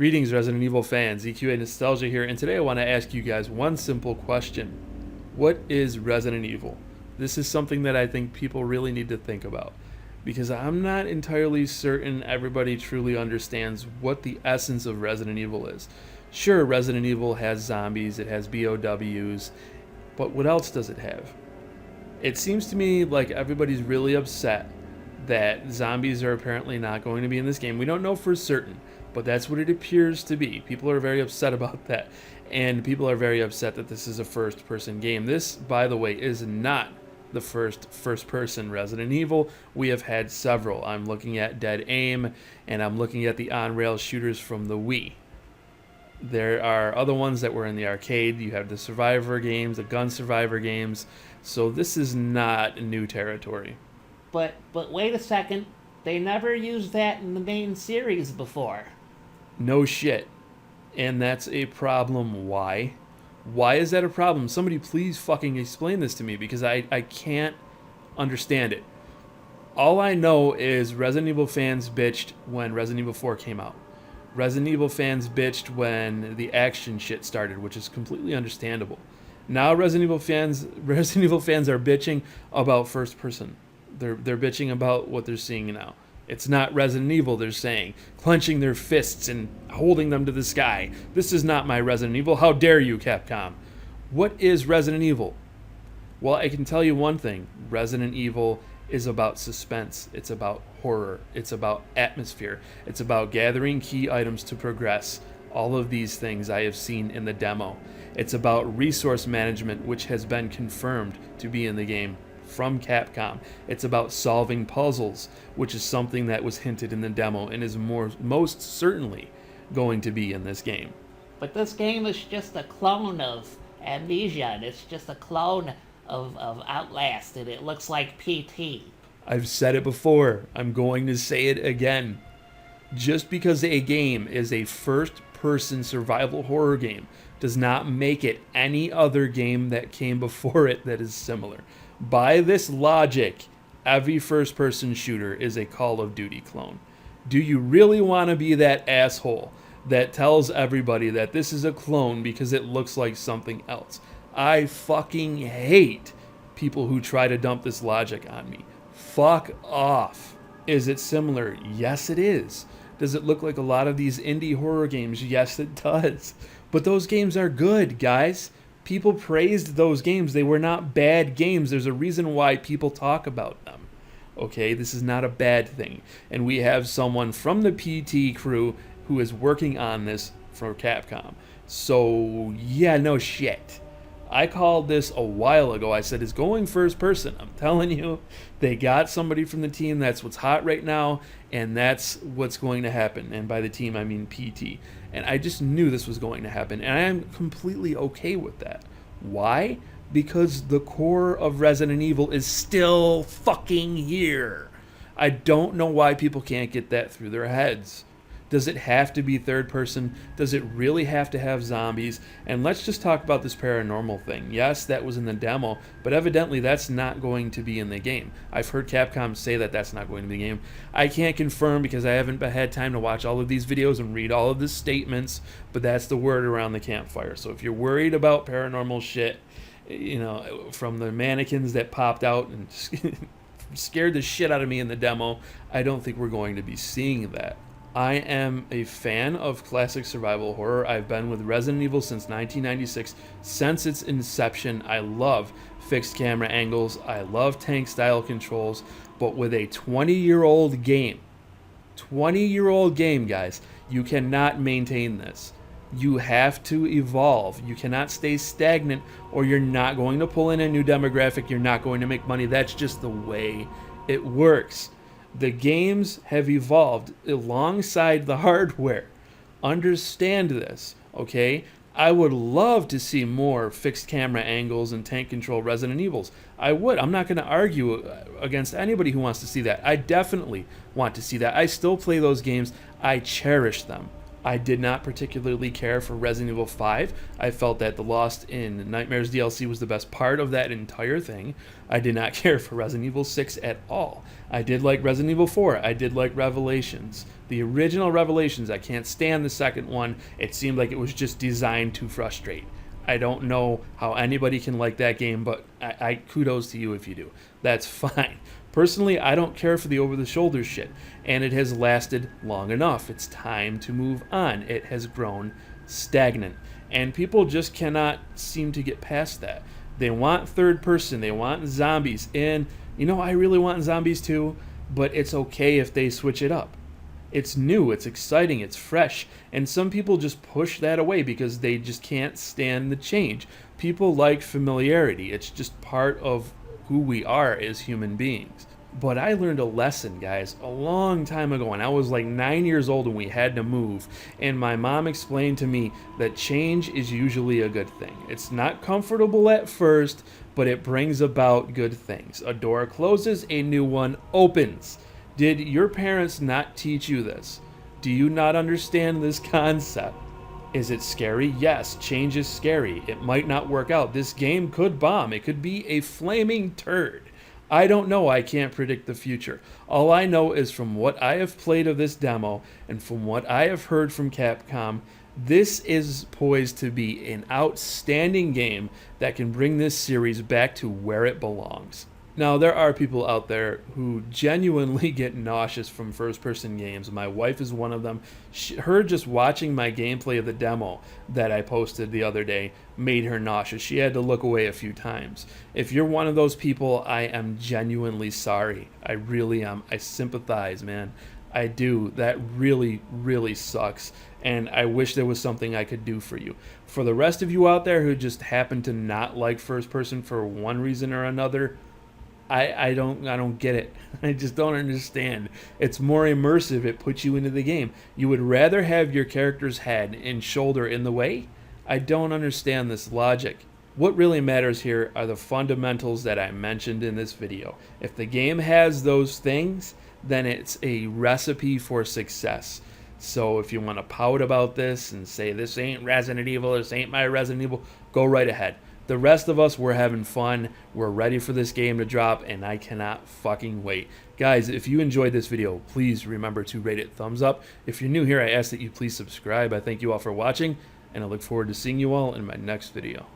Greetings, Resident Evil fans. EQA Nostalgia here, and today I want to ask you guys one simple question. What is Resident Evil? This is something that I think people really need to think about, because I'm not entirely certain everybody truly understands what the essence of Resident Evil is. Sure, Resident Evil has zombies, it has BOWs, but what else does it have? It seems to me like everybody's really upset that zombies are apparently not going to be in this game. We don't know for certain, but that's what it appears to be. People are very upset about that, and people are very upset that this is a first-person game. This, by the way, is not the first-person Resident Evil. We have had several. I'm looking at Dead Aim, and I'm looking at the on-rail shooters from the Wii. There are other ones that were in the arcade. You have the Survivor games, the Gun Survivor games, so this is not new territory. But wait a second, they never used that in the main series before. No shit. And that's a problem. Why? Why is that a problem? Somebody please fucking explain this to me, because I can't understand it. All I know is Resident Evil fans bitched when Resident Evil 4 came out. Resident Evil fans bitched when the action shit started, which is completely understandable. Now Resident Evil fans are bitching about first person. They're bitching about what they're seeing now. It's not Resident Evil, they're saying, clenching their fists and holding them to the sky. This is not my Resident Evil. How dare you, Capcom? What is Resident Evil? Well, I can tell you one thing. Resident Evil is about suspense. It's about horror. It's about atmosphere. It's about gathering key items to progress. All of these things I have seen in the demo. It's about resource management, which has been confirmed to be in the game from Capcom. It's about solving puzzles, which is something that was hinted in the demo and is most certainly going to be in this game. But this game is just a clone of Amnesia, and it's just a clone of Outlast, and it looks like PT. I've said it before. I'm going to say it again. Just because a game is a first-person survival horror game does not make it any other game that came before it that is similar. By this logic, every first-person shooter is a Call of Duty clone. Do you really want to be that asshole that tells everybody that this is a clone because it looks like something else? I fucking hate people who try to dump this logic on me. Fuck off. Is it similar? Yes, it is. Does it look like a lot of these indie horror games? Yes, it does. But those games are good, guys. People praised those games. They were not bad games. There's a reason why people talk about them. Okay, this is not a bad thing. And we have someone from the PT crew who is working on this for Capcom. So, yeah, no shit. I called this a while ago. I said it's going first person. I'm telling you, they got somebody from the team. That's what's hot right now, and that's what's going to happen. And by the team, I mean PT. And I just knew this was going to happen, and I am completely okay with that. Why? Because the core of Resident Evil is still fucking here. I don't know why people can't get that through their heads. Does it have to be third person? Does it really have to have zombies? And let's just talk about this paranormal thing. Yes, that was in the demo, but evidently that's not going to be in the game. I've heard Capcom say that that's not going to be in the game. I can't confirm because I haven't had time to watch all of these videos and read all of the statements, but that's the word around the campfire. So if you're worried about paranormal shit, you know, from the mannequins that popped out and scared the shit out of me in the demo, I don't think we're going to be seeing that. I am a fan of classic survival horror. I've been with Resident Evil since 1996. Since its inception, I love fixed camera angles. I love tank style controls. But with a 20-year-old game, guys, you cannot maintain this. You have to evolve. You cannot stay stagnant, or you're not going to pull in a new demographic. You're not going to make money. That's just the way it works. The games have evolved alongside the hardware. Understand this, okay? I would love to see more fixed camera angles and tank control Resident Evils. I would. I'm not going to argue against anybody who wants to see that. I definitely want to see that. I still play those games. I cherish them. I did not particularly care for Resident Evil 5. I felt that the Lost in Nightmares DLC was the best part of that entire thing. I did not care for Resident Evil 6 at all. I did like Resident Evil 4. I did like Revelations. The original Revelations, I can't stand the second one. It seemed like it was just designed to frustrate. I don't know how anybody can like that game, but I kudos to you if you do. That's fine. Personally, I don't care for the over-the-shoulder shit, and it has lasted long enough. It's time to move on. It has grown stagnant, and people just cannot seem to get past that. They want third person, they want zombies, and I really want zombies too, but it's okay if they switch it up. It's new, it's exciting, it's fresh, and some people just push that away because they just can't stand the change. People like familiarity. It's just part of who we are as human beings. But I learned a lesson, guys, a long time ago, and I was like 9 years old and we had to move. And my mom explained to me that change is usually a good thing. It's not comfortable at first, but it brings about good things. A door closes, a new one opens. Did your parents not teach you this? Do you not understand this concept? Is it scary? Yes, change is scary. It might not work out. This game could bomb. It could be a flaming turd. I don't know. I can't predict the future. All I know is from what I have played of this demo and from what I have heard from Capcom, this is poised to be an outstanding game that can bring this series back to where it belongs. Now, there are people out there who genuinely get nauseous from first-person games. My wife is one of them. Her just watching my gameplay of the demo that I posted the other day made her nauseous. She had to look away a few times. If you're one of those people, I am genuinely sorry. I really am. I sympathize, man. I do. That really, really sucks. And I wish there was something I could do for you. For the rest of you out there who just happen to not like first-person for one reason or another, I don't get it. I just don't understand. It's more immersive. It puts you into the game. You would rather have your character's head and shoulder in the way? I don't understand this logic. What really matters here are the fundamentals that I mentioned in this video. If the game has those things, then it's a recipe for success. So if you want to pout about this and say this ain't Resident Evil, this ain't my Resident Evil, go right ahead. The rest of us, we're having fun, we're ready for this game to drop, and I cannot fucking wait. Guys, if you enjoyed this video, please remember to rate it thumbs up. If you're new here, I ask that you please subscribe. I thank you all for watching, and I look forward to seeing you all in my next video.